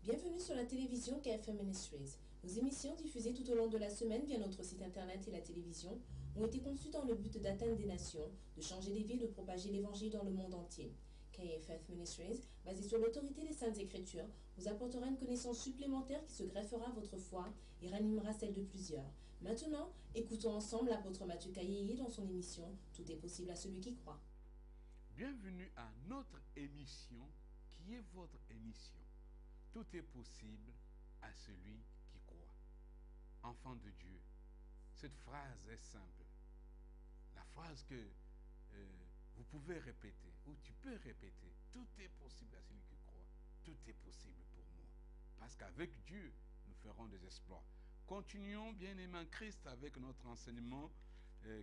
Bienvenue sur la télévision KFM Ministries. Nos émissions diffusées tout au long de la semaine via notre site internet et la télévision ont été conçues dans le but d'atteindre des nations, de changer des vies et de propager l'évangile dans le monde entier. KFM Ministries, basé sur l'autorité des Saintes Écritures, vous apportera une connaissance supplémentaire qui se greffera à votre foi et ranimera celle de plusieurs. Maintenant, écoutons ensemble l'apôtre Mathieu Kayeyi dans son émission « Tout est possible à celui qui croit ». Bienvenue à notre émission qui est votre émission. Tout est possible à celui qui croit. Enfant de Dieu, cette phrase est simple. La phrase que vous pouvez répéter, ou tu peux répéter, tout est possible à celui qui croit. Tout est possible pour moi. Parce qu'avec Dieu, nous ferons des exploits. Continuons, bien-aimé en Christ, avec notre enseignement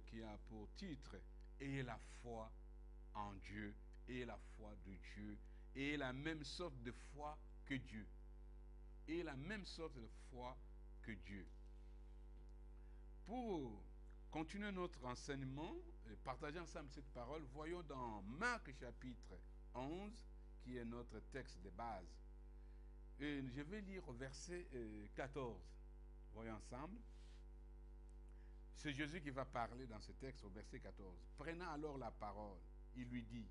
qui a pour titre « Ayez la foi en Dieu, ayez la foi de Dieu, ayez la même sorte de foi que Dieu. » Et la même sorte de foi que Dieu. Pour continuer notre enseignement, et partager ensemble cette parole, voyons dans Marc chapitre 11, qui est notre texte de base. Et je vais lire au verset 14. Voyons ensemble. C'est Jésus qui va parler dans ce texte au verset 14. Prenant alors la parole, il lui dit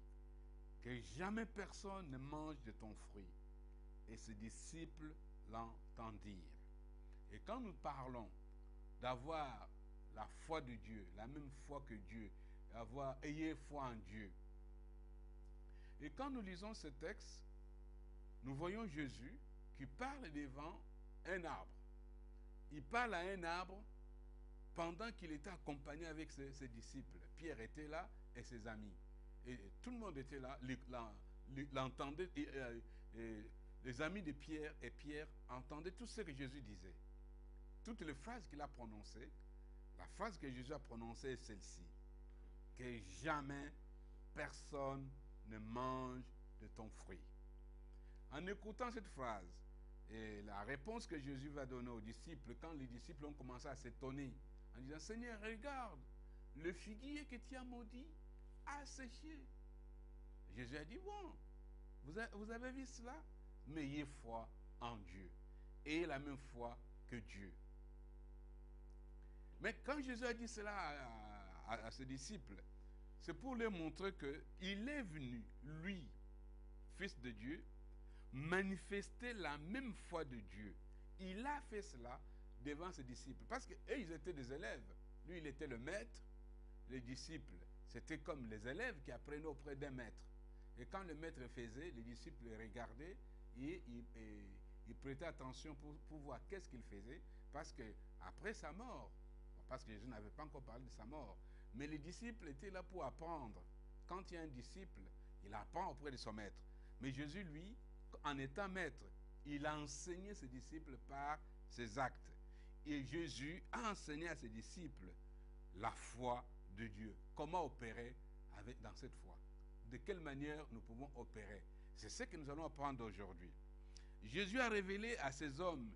que jamais personne ne mange de ton fruit. Et ses disciples l'entendirent. Et quand nous parlons d'avoir la foi de Dieu, la même foi que Dieu, ayez foi en Dieu. Et quand nous lisons ce texte, nous voyons Jésus qui parle devant un arbre. Il parle à un arbre pendant qu'il était accompagné avec ses disciples. Pierre était là et ses amis. Et tout le monde était là, l'entendait. Les amis de Pierre et Pierre entendaient tout ce que Jésus disait. Toutes les phrases qu'il a prononcées, la phrase que Jésus a prononcée est celle-ci. Que jamais personne ne mange de ton fruit. En écoutant cette phrase, et la réponse que Jésus va donner aux disciples, quand les disciples ont commencé à s'étonner, en disant, Seigneur, regarde, le figuier que tu as maudit a séché. Jésus a dit, bon, vous avez vu cela? Mais ayez foi en Dieu. Ayez la même foi que Dieu. Mais quand Jésus a dit cela à ses disciples, c'est pour leur montrer qu'il est venu, lui, Fils de Dieu, manifester la même foi de Dieu. Il a fait cela devant ses disciples. Parce qu'eux, ils étaient des élèves. Lui, il était le maître. Les disciples, c'était comme les élèves qui apprenaient auprès d'un maître. Et quand le maître faisait, les disciples regardaient et il prêtait attention pour voir qu'est-ce qu'il faisait, parce que après sa mort, parce que Jésus n'avait pas encore parlé de sa mort, mais les disciples étaient là pour apprendre. Quand il y a un disciple, il apprend auprès de son maître. Mais Jésus, lui, en étant maître, il a enseigné ses disciples par ses actes. Et Jésus a enseigné à ses disciples la foi de Dieu. Comment opérer dans cette foi? De quelle manière nous pouvons opérer? C'est ce que nous allons apprendre aujourd'hui. Jésus a révélé à ces hommes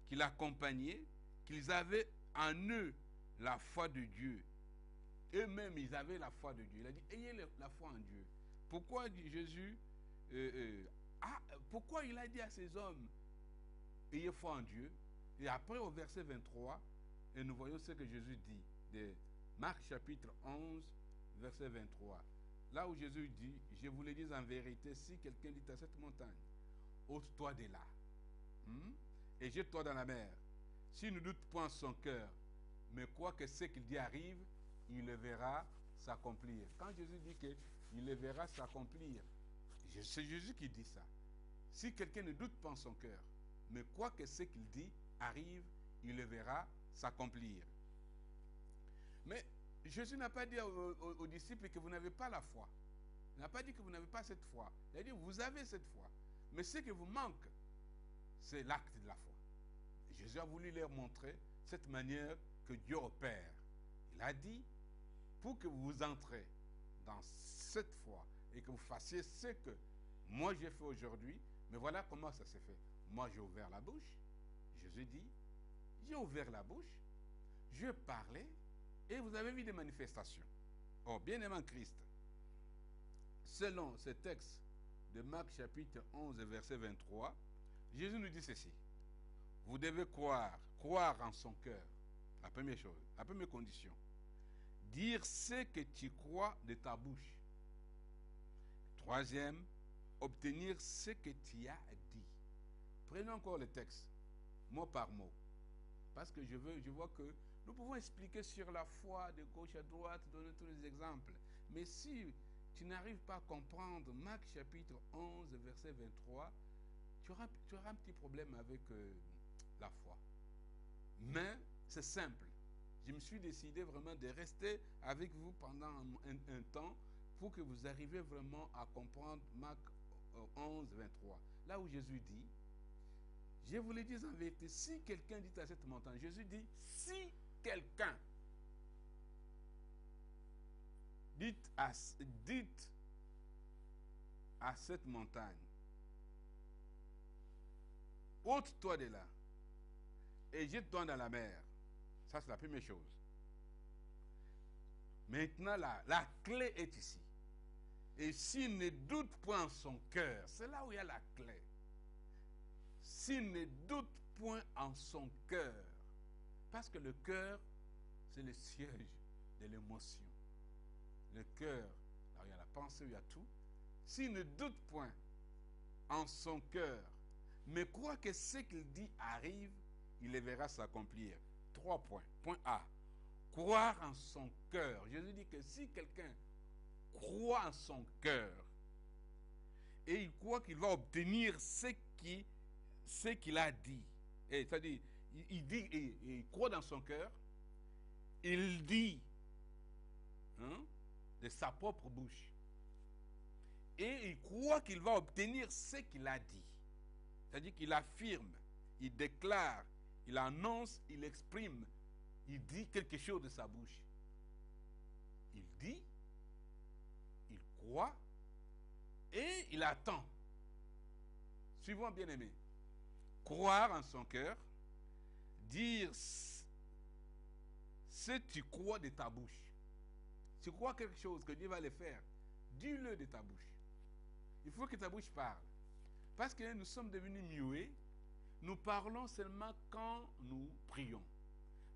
qui l'accompagnaient qu'ils avaient en eux la foi de Dieu. Eux-mêmes, ils avaient la foi de Dieu. Il a dit, ayez la foi en Dieu. Pourquoi Jésus, pourquoi il a dit à ces hommes, ayez foi en Dieu? Et après, au verset 23, et nous voyons ce que Jésus dit, de Marc chapitre 11, verset 23. Là où Jésus dit, je vous le dis en vérité, si quelqu'un dit à cette montagne, ôte-toi de là, et jette-toi dans la mer. S'il ne doute point son cœur, mais quoi que ce qu'il dit arrive, il le verra s'accomplir. Quand Jésus dit qu'il le verra s'accomplir, c'est Jésus qui dit ça. Si quelqu'un ne doute pas en son cœur, mais quoi que ce qu'il dit arrive, il le verra s'accomplir. Mais Jésus n'a pas dit aux disciples que vous n'avez pas la foi. Il n'a pas dit que vous n'avez pas cette foi. Il a dit vous avez cette foi. Mais ce qui vous manque, c'est l'acte de la foi. Jésus a voulu leur montrer cette manière que Dieu opère. Il a dit, pour que vous entrez dans cette foi et que vous fassiez ce que moi j'ai fait aujourd'hui, mais voilà comment ça s'est fait. Moi j'ai ouvert la bouche. Jésus dit, j'ai ouvert la bouche, je parlais, et vous avez vu des manifestations. Oh, bien-aimé en Christ, selon ce texte de Marc chapitre 11 verset 23, Jésus nous dit ceci. Vous devez croire en son cœur. La première chose, la première condition. Dire ce que tu crois de ta bouche. Troisième, obtenir ce que tu as dit. Prenons encore le texte, mot par mot. Parce que je vois que nous pouvons expliquer sur la foi de gauche à droite, donner tous les exemples. Mais si tu n'arrives pas à comprendre Marc chapitre 11, verset 23, tu auras un petit problème avec la foi. Mais c'est simple. Je me suis décidé vraiment de rester avec vous pendant un temps pour que vous arriviez vraiment à comprendre Marc 11, 23. Là où Jésus dit, je vous le dis en vérité, si quelqu'un dit à cette montagne, Jésus dit, si quelqu'un, dites à cette montagne, ôte-toi de là et jette-toi dans la mer. Ça, c'est la première chose. Maintenant, la clé est ici. Et s'il ne doute point en son cœur, c'est là où il y a la clé. S'il ne doute point en son cœur, parce que le cœur, c'est le siège de l'émotion. Le cœur, là où il y a la pensée, où il y a tout. S'il ne doute point en son cœur, mais croit que ce qu'il dit arrive, il le verra s'accomplir. 3 points. Point A. Croire en son cœur. Jésus dit que si quelqu'un croit en son cœur et il croit qu'il va obtenir ce qu'il a dit, c'est-à-dire il dit et il croit dans son cœur, il dit de sa propre bouche et il croit qu'il va obtenir ce qu'il a dit, c'est-à-dire qu'il affirme, il déclare, il annonce, il exprime, il dit quelque chose de sa bouche. Il dit, il croit et il attend. Suivons bien aimé. Croire en son cœur, dire ce que tu crois de ta bouche. Tu crois quelque chose que Dieu va le faire, dis-le de ta bouche. Il faut que ta bouche parle. Parce que nous sommes devenus muets. Nous parlons seulement quand nous prions.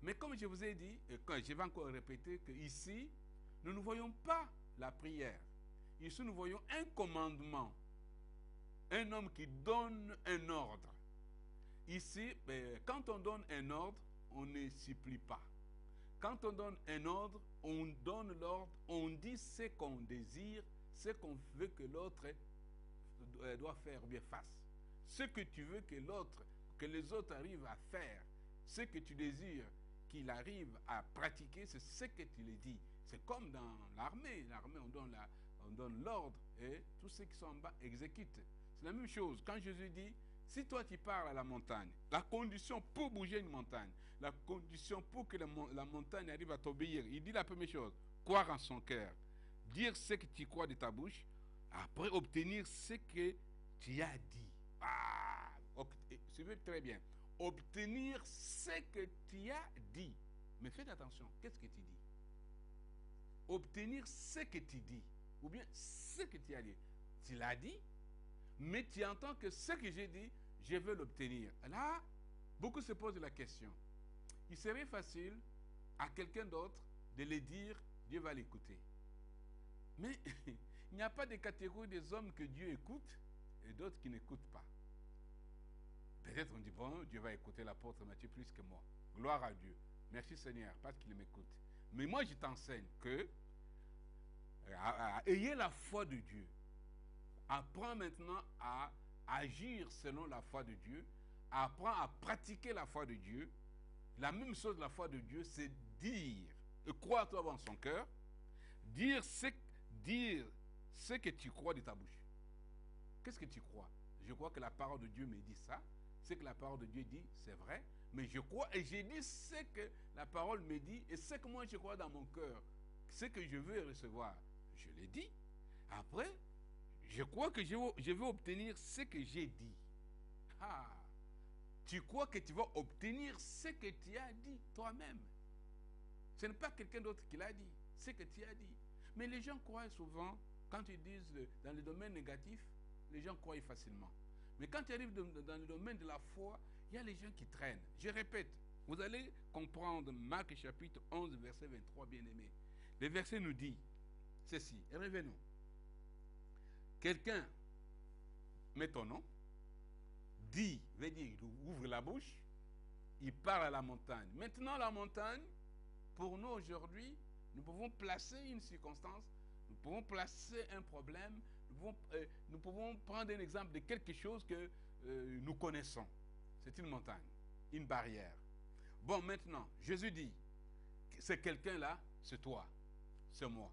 Mais comme je vous ai dit, et je vais encore répéter, qu'ici, nous ne voyons pas la prière. Ici, nous voyons un commandement. Un homme qui donne un ordre. Ici, quand on donne un ordre, on ne supplie pas. Quand on donne un ordre, on donne l'ordre, on dit ce qu'on désire, ce qu'on veut que l'autre doit faire ou bien fasse. Ce que tu veux que les autres arrivent à faire, ce que tu désires qu'il arrive à pratiquer, c'est ce que tu lui dis. C'est comme dans l'armée. L'armée, on donne l'ordre et tous ceux qui sont en bas exécutent. C'est la même chose. Quand Jésus dit, si toi tu parles à la montagne, la condition pour bouger une montagne, la condition pour que la montagne arrive à t'obéir, il dit la première chose, croire en son cœur, dire ce que tu crois de ta bouche, après obtenir ce que tu as dit. Suivez très bien. Obtenir ce que tu as dit. Mais faites attention, qu'est-ce que tu dis? Obtenir ce que tu dis. Ou bien ce que tu as dit. Tu l'as dit, mais tu entends que ce que j'ai dit, je veux l'obtenir. Là, beaucoup se posent la question. Il serait facile à quelqu'un d'autre de le dire, Dieu va l'écouter. Mais il n'y a pas de catégorie des hommes que Dieu écoute et d'autres qui n'écoutent pas. Peut-être on dit, bon, Dieu va écouter l'apôtre Matthieu plus que moi. Gloire à Dieu. Merci Seigneur, parce qu'il m'écoute. Mais moi, je t'enseigne que ayez la foi de Dieu. Apprends maintenant à agir selon la foi de Dieu. Apprends à pratiquer la foi de Dieu. La même chose, la foi de Dieu, c'est dire, croire toi en son cœur, dire ce que tu crois de ta bouche. Qu'est-ce que tu crois? Je crois que la parole de Dieu me dit ça. Ce que la parole de Dieu dit, c'est vrai. Mais je crois et j'ai dit ce que la parole me dit et ce que moi je crois dans mon cœur. Ce que je veux recevoir, je l'ai dit. Après, je crois que je vais obtenir ce que j'ai dit. Tu crois que tu vas obtenir ce que tu as dit toi-même. Ce n'est pas quelqu'un d'autre qui l'a dit. Ce que tu as dit. Mais les gens croient souvent, quand ils disent dans le domaine négatif, les gens croient facilement. Mais quand tu arrives dans le domaine de la foi, il y a les gens qui traînent. Je répète, vous allez comprendre Marc chapitre 11, verset 23, bien-aimé. Le verset nous dit ceci, et revenons. Quelqu'un met ton nom, dit, veut dire, il ouvre la bouche, il parle à la montagne. Maintenant, la montagne, pour nous aujourd'hui, nous pouvons placer une circonstance, nous pouvons placer un problème, nous pouvons prendre un exemple de quelque chose que nous connaissons. C'est une montagne, une barrière. Bon, maintenant, Jésus dit, c'est quelqu'un-là, c'est toi, c'est moi.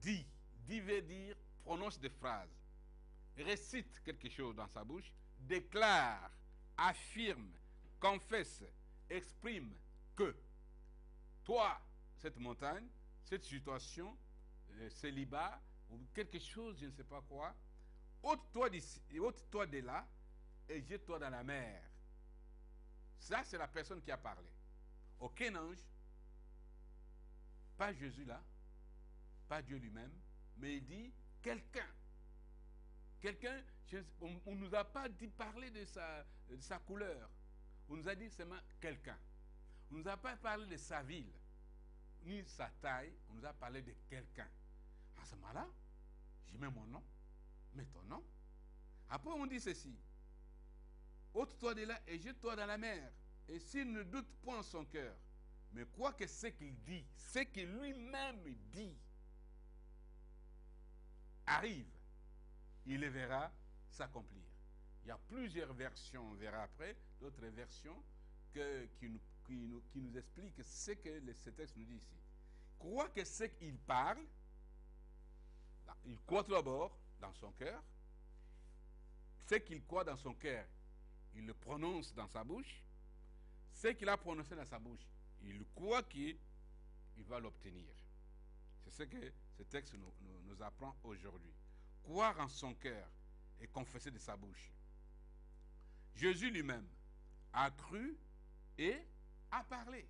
Dis veut dire, prononce des phrases, récite quelque chose dans sa bouche, déclare, affirme, confesse, exprime que toi, cette montagne, cette situation, célibat, ou quelque chose, je ne sais pas quoi, ôte-toi de là et jette-toi dans la mer. Ça, c'est la personne qui a parlé. Aucun ange, pas Jésus là, pas Dieu lui-même, mais il dit quelqu'un. Quelqu'un, on ne nous a pas dit parler de sa couleur. On nous a dit seulement quelqu'un. On ne nous a pas parlé de sa ville, ni de sa taille, on nous a parlé de quelqu'un. À ce moment-là, je mets mon nom, mets ton nom. Après, on dit ceci. Ôte-toi de là et jette-toi dans la mer. Et s'il ne doute point en son cœur, mais quoi que ce qu'il dit, ce qu'il lui-même dit, arrive, il le verra s'accomplir. Il y a plusieurs versions, on verra après, d'autres versions qui nous expliquent ce que ce texte nous dit ici. Crois que ce qu'il parle, il croit tout d'abord dans son cœur. Ce qu'il croit dans son cœur, il le prononce dans sa bouche. Ce qu'il a prononcé dans sa bouche, il croit qu'il va l'obtenir. C'est ce que ce texte nous apprend aujourd'hui. Croire en son cœur et confesser de sa bouche. Jésus lui-même a cru et a parlé.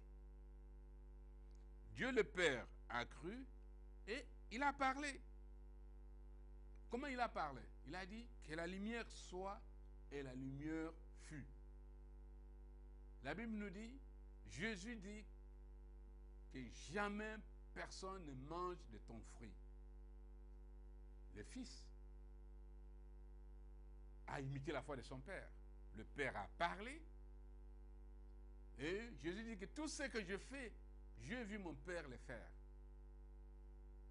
Dieu le Père a cru et il a parlé. Comment il a parlé? Il a dit que la lumière soit et la lumière fut. La Bible nous dit, Jésus dit que jamais personne ne mange de ton fruit. Le Fils a imité la foi de son Père. Le Père a parlé. Et Jésus dit que tout ce que je fais, j'ai vu mon Père le faire.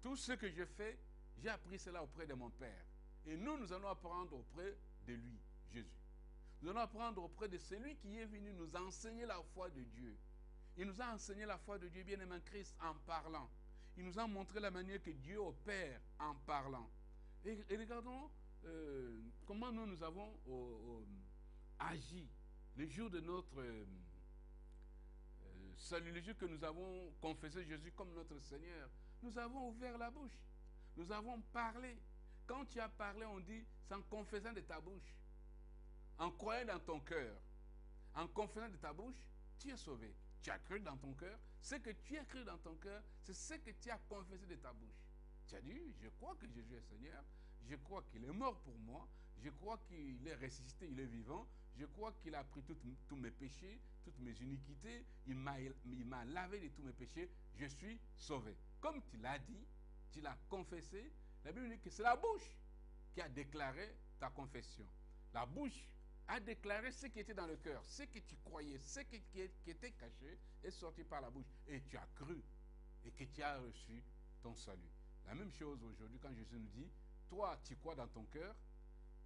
Tout ce que je fais, j'ai appris cela auprès de mon Père. Et nous allons apprendre auprès de lui, Jésus. Nous allons apprendre auprès de celui qui est venu nous enseigner la foi de Dieu. Il nous a enseigné la foi de Dieu, bien-aimé en Christ, en parlant. Il nous a montré la manière que Dieu opère en parlant. Et regardons comment nous avons agi le jour de notre salut, le jour que nous avons confessé Jésus comme notre Seigneur. Nous avons ouvert la bouche. Nous avons parlé. Quand tu as parlé, on dit, c'est en confessant de ta bouche. En croyant dans ton cœur. En confessant de ta bouche, tu es sauvé. Tu as cru dans ton cœur. Ce que tu as cru dans ton cœur, c'est ce que tu as confessé de ta bouche. Tu as dit, je crois que Jésus est Seigneur. Je crois qu'il est mort pour moi. Je crois qu'il est ressuscité, il est vivant. Je crois qu'il a pris tous mes péchés, toutes mes iniquités. Il m'a lavé de tous mes péchés. Je suis sauvé. Comme tu l'as dit, tu l'as confessé. La Bible dit que c'est la bouche qui a déclaré ta confession. La bouche a déclaré ce qui était dans le cœur, ce que tu croyais, ce qui était caché est sorti par la bouche. Et tu as cru et que tu as reçu ton salut. La même chose aujourd'hui quand Jésus nous dit, toi tu crois dans ton cœur,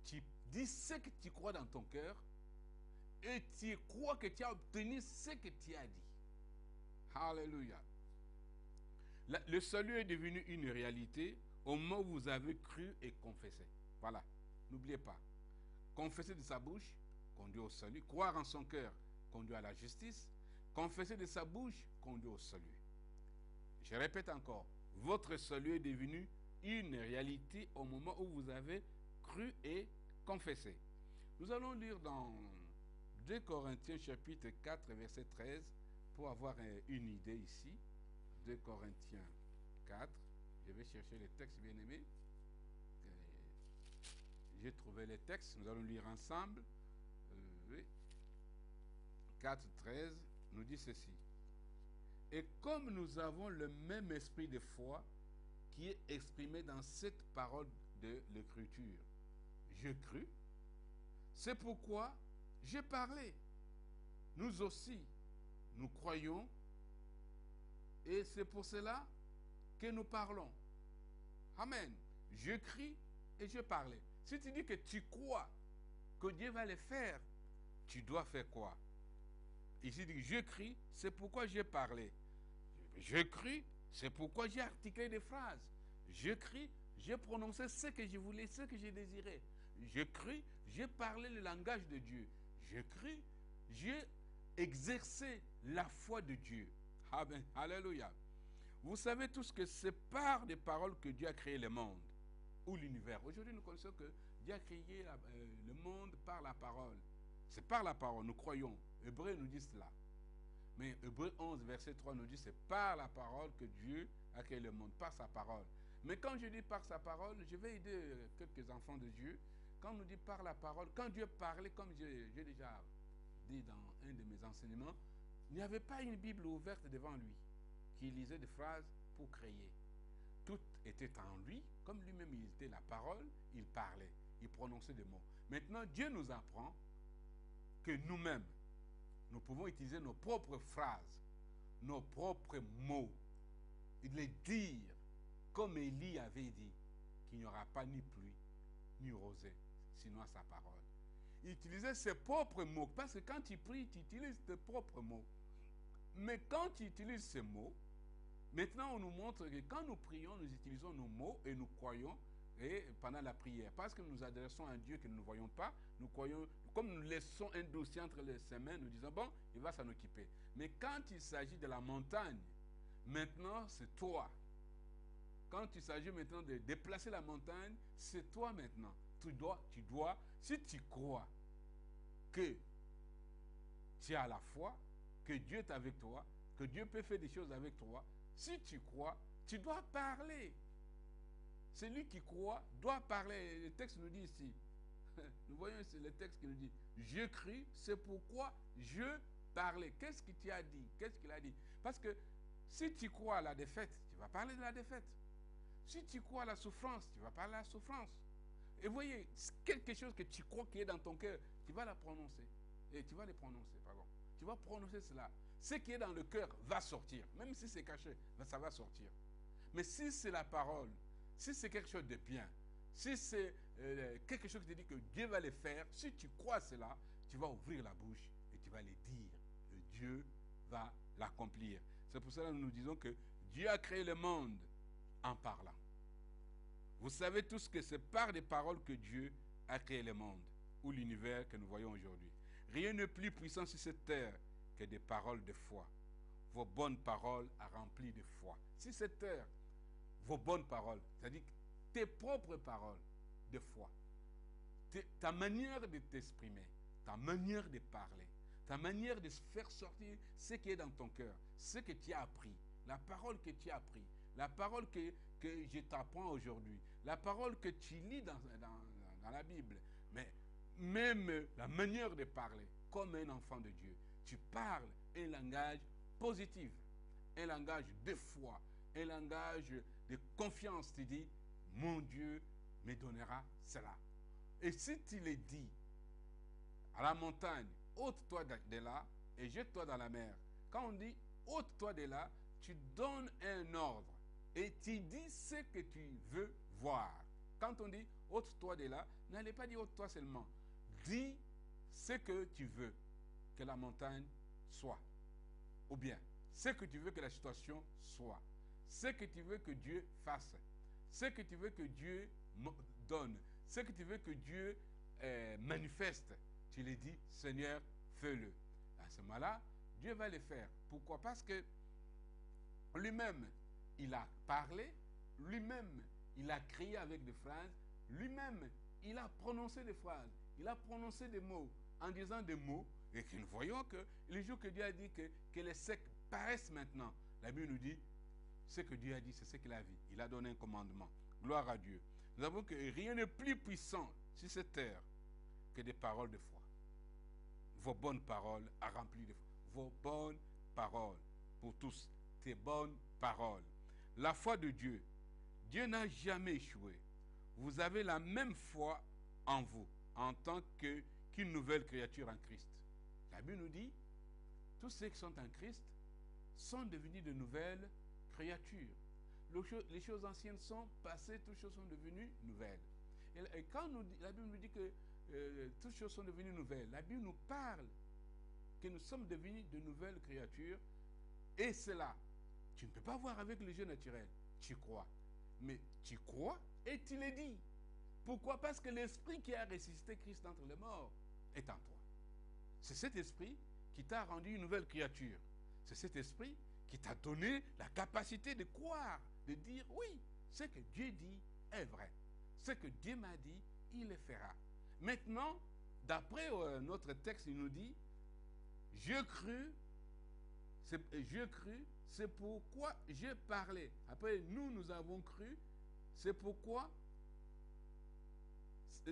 tu dis ce que tu crois dans ton cœur et tu crois que tu as obtenu ce que tu as dit. Alléluia. Le salut est devenu une réalité au moment où vous avez cru et confessé. Voilà, n'oubliez pas. Confesser de sa bouche conduit au salut. Croire en son cœur conduit à la justice. Confesser de sa bouche conduit au salut. Je répète encore, votre salut est devenu une réalité au moment où vous avez cru et confessé. Nous allons lire dans 2 Corinthiens chapitre 4 verset 13 pour avoir une idée ici. 2 Corinthiens 4. Je vais chercher le texte bien aimé. j'ai trouvé les textes, nous allons lire ensemble. Oui. 4.13 nous dit ceci. Et comme nous avons le même esprit de foi qui est exprimé dans cette parole de l'Écriture, je crus, c'est pourquoi j'ai parlé. Nous aussi, nous croyons, et c'est pour cela que nous parlons. Amen. Je crie et je parlais. Si tu dis que tu crois que Dieu va le faire, tu dois faire quoi? Ici, dit je crie, c'est pourquoi j'ai parlé. Je crie, c'est pourquoi j'ai articulé des phrases. Je crie, j'ai prononcé ce que je voulais, ce que j'ai désiré. Je crie, j'ai parlé le langage de Dieu. Je crie, j'ai exercé la foi de Dieu. Amen. Alléluia. Vous savez tous que c'est par des paroles que Dieu a créé le monde ou l'univers. Aujourd'hui, nous connaissons que Dieu a créé le monde par la parole. C'est par la parole, nous croyons. Hébreux nous dit cela. Mais Hébreux 11, verset 3 nous dit c'est par la parole que Dieu a créé le monde, par sa parole. Mais quand je dis par sa parole, je vais aider quelques enfants de Dieu. Quand on nous dit par la parole, quand Dieu parlait, comme j'ai déjà dit dans un de mes enseignements, il n'y avait pas une Bible ouverte devant lui qui lisait des phrases pour créer. Tout était en lui, comme lui-même il était la parole, il parlait, il prononçait des mots. Maintenant, Dieu nous apprend que nous-mêmes, nous pouvons utiliser nos propres phrases, nos propres mots, et les dire comme Élie avait dit, qu'il n'y aura pas ni pluie, ni rosée, sinon à sa parole. Il utilisait ses propres mots, parce que quand tu pries, tu utilises tes propres mots. Mais quand tu utilises ces mots, maintenant on nous montre que quand nous prions, nous utilisons nos mots et nous croyons et pendant la prière. Parce que nous nous adressons à un Dieu que nous ne voyons pas, nous croyons, comme nous laissons un dossier entre ses mains, nous disons, bon, il va s'en occuper. Mais quand il s'agit de la montagne, maintenant c'est toi. Quand il s'agit maintenant de déplacer la montagne, c'est toi maintenant. Tu dois, si tu crois que tu as la foi, que Dieu est avec toi, que Dieu peut faire des choses avec toi, si tu crois, tu dois parler. Celui qui croit doit parler. Le texte nous dit ici, nous voyons ici le texte qui nous dit, je crie, c'est pourquoi je parlais. Qu'est-ce qu'il t'a dit? Qu'est-ce qu'il a dit? Parce que si tu crois à la défaite, tu vas parler de la défaite. Si tu crois à la souffrance, tu vas parler de la souffrance. Et vous voyez, quelque chose que tu crois qui est dans ton cœur, tu vas la prononcer. Et tu vas les prononcer, pardon. Tu vas prononcer cela. Ce qui est dans le cœur va sortir. Même si c'est caché, ça va sortir. Mais si c'est la parole, si c'est quelque chose de bien, si c'est quelque chose qui te dit que Dieu va le faire, si tu crois cela, tu vas ouvrir la bouche et tu vas le dire. Et Dieu va l'accomplir. C'est pour cela que nous disons que Dieu a créé le monde en parlant. Vous savez tous que c'est par des paroles que Dieu a créé le monde ou l'univers que nous voyons aujourd'hui. Rien n'est plus puissant sur cette terre que des paroles de foi. Vos bonnes paroles a rempli de foi. Si cette terre, vos bonnes paroles, c'est-à-dire tes propres paroles de foi, ta manière de t'exprimer, ta manière de parler, ta manière de faire sortir ce qui est dans ton cœur, ce que tu as appris, la parole que tu as appris, la parole que je t'apprends aujourd'hui, la parole que tu lis dans la Bible, mais même la manière de parler, comme un enfant de Dieu. Tu parles un langage positif, un langage de foi, un langage de confiance. Tu dis, mon Dieu me donnera cela. Et si tu le dis à la montagne, ôte-toi de là et jette-toi dans la mer. Quand on dit ôte-toi de là, tu donnes un ordre et tu dis ce que tu veux voir. Quand on dit ôte-toi de là, n'allez pas dire ôte-toi seulement. Dis ce que tu veux que la montagne soit. Ou bien, ce que tu veux que la situation soit. Ce que tu veux que Dieu fasse. Ce que tu veux que Dieu donne. Ce que tu veux que Dieu manifeste. Tu lui dis, Seigneur, fais-le. À ce moment-là, Dieu va le faire. Pourquoi? Parce que lui-même, il a parlé. Lui-même, il a crié avec des phrases. Lui-même, il a prononcé des phrases. Il a prononcé des mots. En disant des mots, et que nous voyons que les jours que Dieu a dit que les secs paraissent maintenant, la Bible nous dit, ce que Dieu a dit, c'est ce qu'il a vu. Il a donné un commandement. Gloire à Dieu. Nous avons que rien n'est plus puissant sur cette terre que des paroles de foi. Vos bonnes paroles à remplir de foi. Vos bonnes paroles pour tous. Tes bonnes paroles. La foi de Dieu. Dieu n'a jamais échoué. Vous avez la même foi en vous, en tant qu'une nouvelle créature en Christ. La Bible nous dit, tous ceux qui sont en Christ sont devenus de nouvelles créatures. Les choses anciennes sont passées, toutes choses sont devenues nouvelles. Et quand la Bible nous dit que toutes choses sont devenues nouvelles, la Bible nous parle que nous sommes devenus de nouvelles créatures, et cela, tu ne peux pas voir avec les yeux naturels. Tu crois. Mais tu crois et tu le dis. Pourquoi? Parce que l'esprit qui a ressuscité Christ d'entre les morts est en toi. C'est cet esprit qui t'a rendu une nouvelle créature. C'est cet esprit qui t'a donné la capacité de croire, de dire oui, ce que Dieu dit est vrai. Ce que Dieu m'a dit, il le fera. Maintenant, d'après notre texte, il nous dit, je crus, c'est pourquoi j'ai parlé. Après, nous avons cru, c'est pourquoi,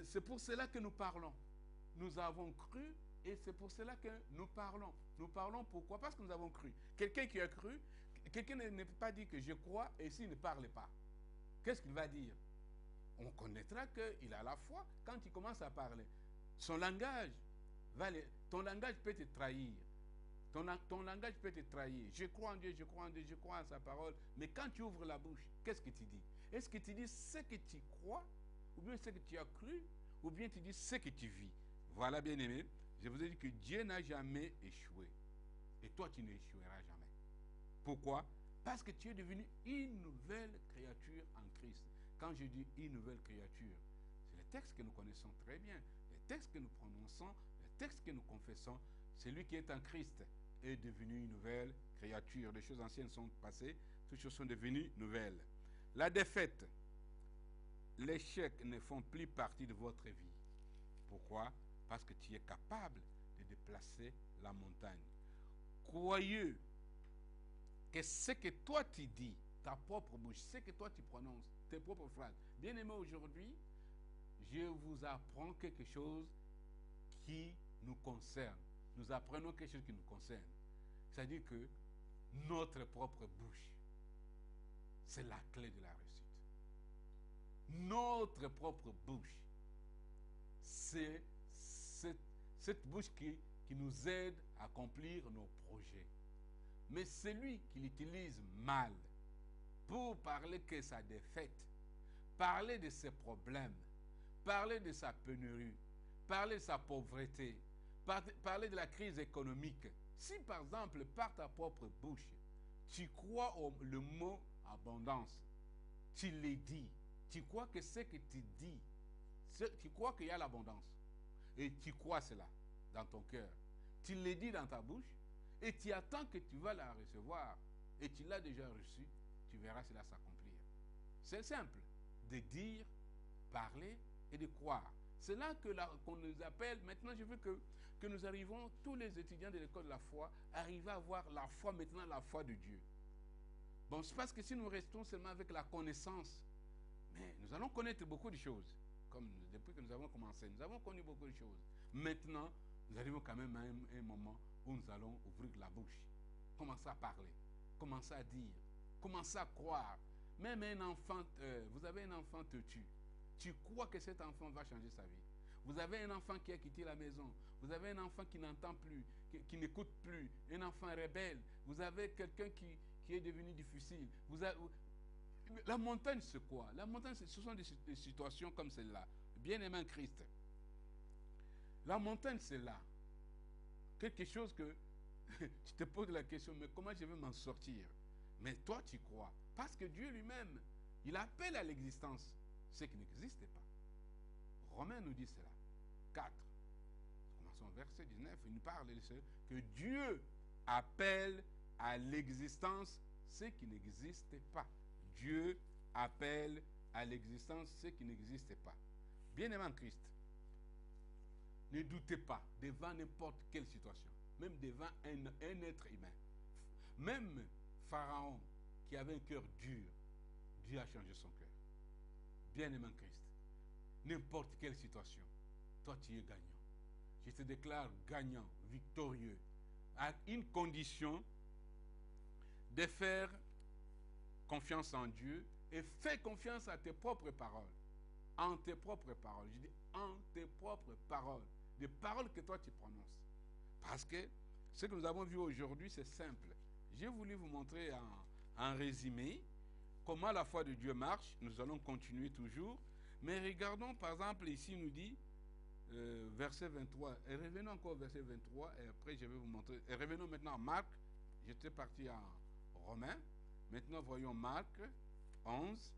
c'est pour cela que nous parlons. Nous avons cru et c'est pour cela que nous parlons. Nous parlons pourquoi? Parce que nous avons cru. Quelqu'un qui a cru, quelqu'un ne peut pas dire que je crois et s'il ne parle pas. Qu'est-ce qu'il va dire? On connaîtra qu'il a la foi quand il commence à parler. Son langage, ton langage peut te trahir. Ton langage peut te trahir. Je crois en Dieu, je crois en Dieu, je crois en sa parole. Mais quand tu ouvres la bouche, qu'est-ce que tu dis? Est-ce que tu dis ce que tu crois, ou bien ce que tu as cru, ou bien tu dis ce que tu vis? Voilà, bien aimé, je vous ai dit que Dieu n'a jamais échoué. Et toi, tu n'échoueras jamais. Pourquoi? Parce que tu es devenu une nouvelle créature en Christ. Quand je dis une nouvelle créature, c'est le texte que nous connaissons très bien, le texte que nous prononçons, le texte que nous confessons. Celui qui est en Christ est devenu une nouvelle créature. Les choses anciennes sont passées, toutes choses sont devenues nouvelles. La défaite, l'échec ne font plus partie de votre vie. Pourquoi? Parce que tu es capable de déplacer la montagne. Croyez que ce que toi tu dis, ta propre bouche, ce que toi tu prononces, tes propres phrases. Bien aimé, aujourd'hui, je vous apprends quelque chose qui nous concerne. Nous apprenons quelque chose qui nous concerne. C'est-à-dire que notre propre bouche, c'est la clé de la réussite. Notre propre bouche, c'est cette bouche qui nous aide à accomplir nos projets. Mais celui qui l'utilise mal pour parler de sa défaite, parler de ses problèmes, parler de sa pénurie, parler de sa pauvreté, parler de la crise économique. Si par exemple, par ta propre bouche, tu crois le mot abondance, tu le dis, tu crois que ce que tu dis, tu crois qu'il y a l'abondance, et tu crois cela dans ton cœur, tu le dis dans ta bouche, et tu attends que tu vas la recevoir, et tu l'as déjà reçue, tu verras cela s'accomplir. C'est simple, de dire, parler et de croire. C'est là qu'on nous appelle. Maintenant, je veux que nous arrivons, tous les étudiants de l'école de la foi, arriver à avoir la foi, maintenant la foi de Dieu. Bon, c'est parce que si nous restons seulement avec la connaissance, mais nous allons connaître beaucoup de choses. Comme depuis que nous avons commencé, nous avons connu beaucoup de choses. Maintenant, nous arrivons quand même à un moment où nous allons ouvrir la bouche, commencer à parler, commencer à dire, commencer à croire. Même un enfant, vous avez un enfant têtu. Tu crois que cet enfant va changer sa vie. Vous avez un enfant qui a quitté la maison. Vous avez un enfant qui n'entend plus, qui n'écoute plus. Un enfant rebelle. Vous avez quelqu'un qui est devenu difficile. La montagne, c'est quoi? La montagne, ce sont des situations comme celle-là. Bien-aimé en Christ. La montagne, c'est là. Quelque chose que tu te poses la question, mais comment je vais m'en sortir? Mais toi, tu crois. Parce que Dieu lui-même, il appelle à l'existence ce qui n'existait pas. Romains nous dit cela. 4. Commençons verset 19. Il nous parle de ce que Dieu appelle à l'existence ce qui n'existait pas. Dieu appelle à l'existence ce qui n'existait pas. Bien-aimé en Christ, ne doutez pas devant n'importe quelle situation, même devant un être humain. Même Pharaon, qui avait un cœur dur, Dieu a changé son cœur. Bien-aimé en Christ, n'importe quelle situation, toi tu es gagnant. Je te déclare gagnant, victorieux, à une condition de faire confiance en Dieu et fais confiance à tes propres paroles. En tes propres paroles. Je dis en tes propres paroles. Des paroles que toi tu prononces. Parce que ce que nous avons vu aujourd'hui, c'est simple. J'ai voulu vous montrer en résumé comment la foi de Dieu marche. Nous allons continuer toujours. Mais regardons par exemple ici, il nous dit, verset 23. Et revenons encore au verset 23 et après je vais vous montrer. Et revenons maintenant à Marc. J'étais parti en Romains. Maintenant voyons Marc 11,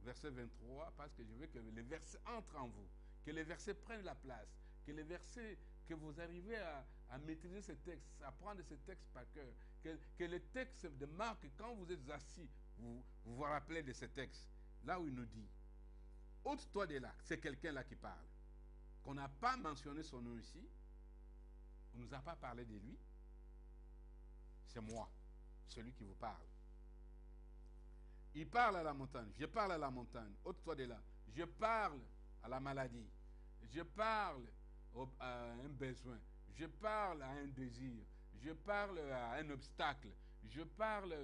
verset 23, parce que je veux que les versets entrent en vous, que les versets prennent la place, que les versets, que vous arrivez à maîtriser ce texte, à prendre ce texte par cœur, que le texte de Marc, quand vous êtes assis, vous vous rappelez de ce texte, là où il nous dit, ôte-toi de là, c'est quelqu'un là qui parle, qu'on n'a pas mentionné son nom ici, on ne nous a pas parlé de lui, c'est moi, celui qui vous parle. Il parle à la montagne, je parle à la montagne, ôte-toi de là. Je parle à la maladie, je parle à un besoin, je parle à un désir, je parle à un obstacle, je parle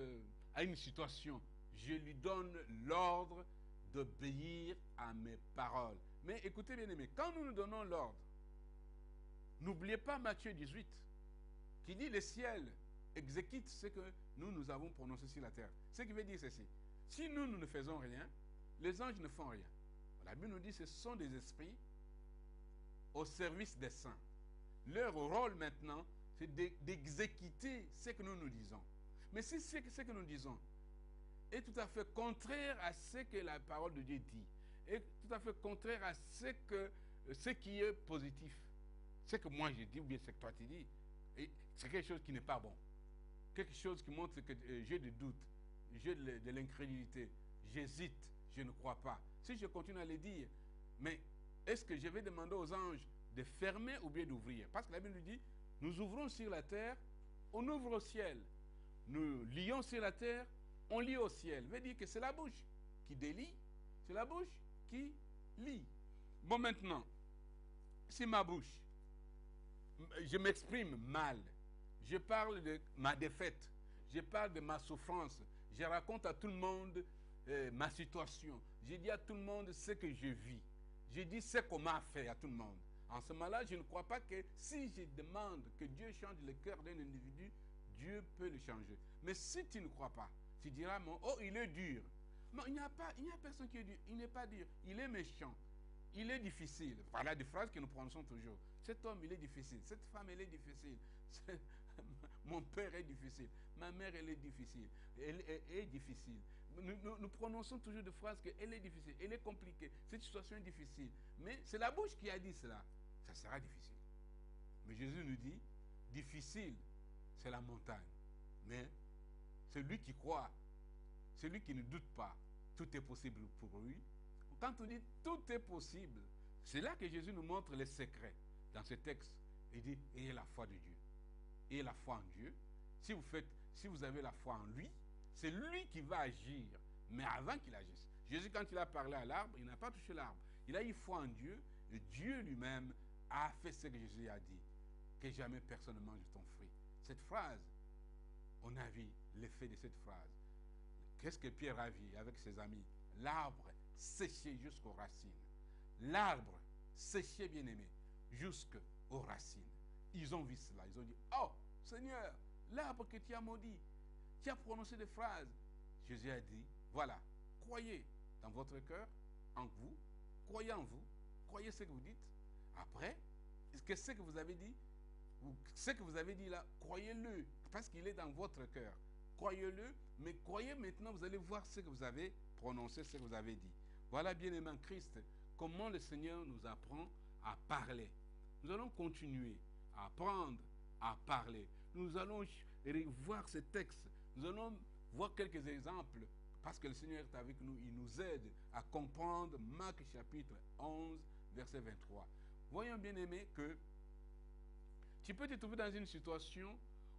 à une situation. Je lui donne l'ordre d'obéir à mes paroles. Mais écoutez bien aimés, quand nous nous donnons l'ordre, n'oubliez pas Matthieu 18, qui dit le ciel exécute ce que nous avons prononcé sur la terre. Ce qui veut dire ceci. Si nous ne faisons rien, les anges ne font rien. La Bible nous dit que ce sont des esprits au service des saints. Leur rôle maintenant, c'est d'exécuter ce que nous nous disons. Mais si ce que nous disons est tout à fait contraire à ce que la parole de Dieu dit, est tout à fait contraire à ce qui est positif, ce que moi je dis ou bien ce que toi tu dis, c'est quelque chose qui n'est pas bon. Quelque chose qui montre que j'ai des doutes, j'ai de l'incrédulité, j'hésite, je ne crois pas. Si je continue à le dire, mais est-ce que je vais demander aux anges de fermer ou bien d'ouvrir? Parce que la Bible nous dit, nous ouvrons sur la terre, on ouvre au ciel. Nous lions sur la terre, on lit au ciel. Ça veut dire que c'est la bouche qui délie, c'est la bouche qui lit. Bon, maintenant, si ma bouche, je m'exprime mal, je parle de ma défaite, je parle de ma souffrance, je raconte à tout le monde ma situation, je dis à tout le monde ce que je vis, je dis ce qu'on m'a fait à tout le monde. En ce moment-là, je ne crois pas que si je demande que Dieu change le cœur d'un individu, Dieu peut le changer. Mais si tu ne crois pas, tu diras, oh, il est dur. Non, il n'y a personne qui est dur. Il n'est pas dur. Il est méchant. Il est difficile. Voilà des phrases que nous prononçons toujours. Cet homme, il est difficile. Cette femme, elle est difficile. Mon père est difficile. Ma mère, elle est difficile. Elle est difficile. Nous prononçons toujours des phrases qu'elle est difficile. Elle est compliquée. Cette situation est difficile. Mais c'est la bouche qui a dit cela. Ça sera difficile. Mais Jésus nous dit, difficile, c'est la montagne. Mais celui qui croit, celui qui ne doute pas, tout est possible pour lui. Quand on dit tout est possible, c'est là que Jésus nous montre les secrets dans ce texte. Il dit, ayez la foi de Dieu. Ayez la foi en Dieu. Si vous avez la foi en lui, c'est lui qui va agir. Mais avant qu'il agisse. Jésus, quand il a parlé à l'arbre, il n'a pas touché l'arbre. Il a eu foi en Dieu, et Dieu lui-même a fait ce que Jésus a dit. Que jamais personne ne mange ton fruit. Cette phrase, on a vu l'effet de cette phrase. Qu'est-ce que Pierre a vu avec ses amis? L'arbre séché jusqu'aux racines. L'arbre séché, bien-aimé, jusqu'aux racines. Ils ont vu cela. Ils ont dit, oh, Seigneur, l'arbre que tu as maudit, tu as prononcé des phrases. Jésus a dit, voilà, croyez dans votre cœur, en vous, croyez en vous, croyez ce que vous dites. Après, ce que vous avez dit, ce que vous avez dit là, croyez-le, parce qu'il est dans votre cœur. Croyez-le, mais croyez maintenant, vous allez voir ce que vous avez prononcé, ce que vous avez dit. Voilà, bien-aimé en Christ, comment le Seigneur nous apprend à parler. Nous allons continuer à apprendre à parler. Nous allons voir ce texte. Nous allons voir quelques exemples, parce que le Seigneur est avec nous. Il nous aide à comprendre Marc chapitre 11, verset 23. Voyons, bien-aimé, que tu peux te trouver dans une situation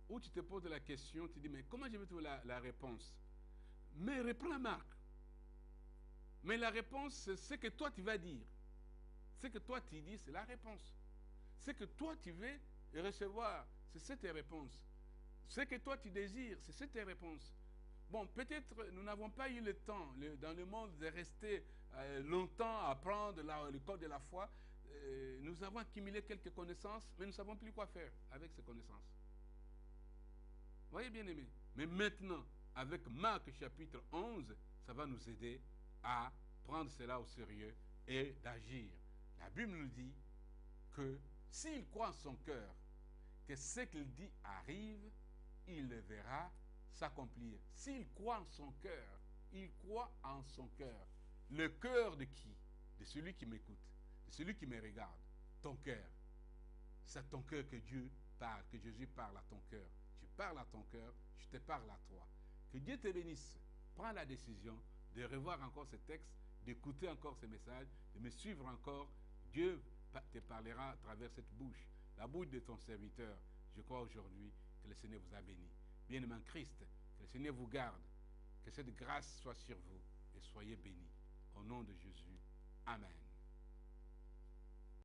où tu te poses la question, tu dis, mais comment je vais trouver la réponse? Mais reprends la marque. Mais la réponse, c'est ce que toi tu vas dire. Ce que toi tu dis, c'est la réponse. Ce que toi tu veux recevoir, c'est cette réponse. Ce que toi tu désires, c'est cette réponse. Bon, peut-être nous n'avons pas eu le temps dans le monde de rester longtemps à apprendre le code de la foi. Nous avons accumulé quelques connaissances, mais nous ne savons plus quoi faire avec ces connaissances. Voyez, bien aimé. Mais maintenant, avec Marc chapitre 11, ça va nous aider à prendre cela au sérieux et d'agir. La Bible nous dit que s'il croit en son cœur que ce qu'il dit arrive, il le verra s'accomplir. S'il croit en son cœur, il croit en son cœur. Le cœur de qui? De celui qui m'écoute, de celui qui me regarde. Ton cœur. C'est ton cœur que Dieu parle, que Jésus parle à ton cœur. Tu parles à ton cœur, je te parle à toi. Que Dieu te bénisse. Prends la décision de revoir encore ce texte, d'écouter encore ce message, de me suivre encore. Dieu te parlera à travers cette bouche, la bouche de ton serviteur. Je crois aujourd'hui que le Seigneur vous a béni. Bien-aimé en Christ, que le Seigneur vous garde, que cette grâce soit sur vous et soyez bénis. Au nom de Jésus, Amen.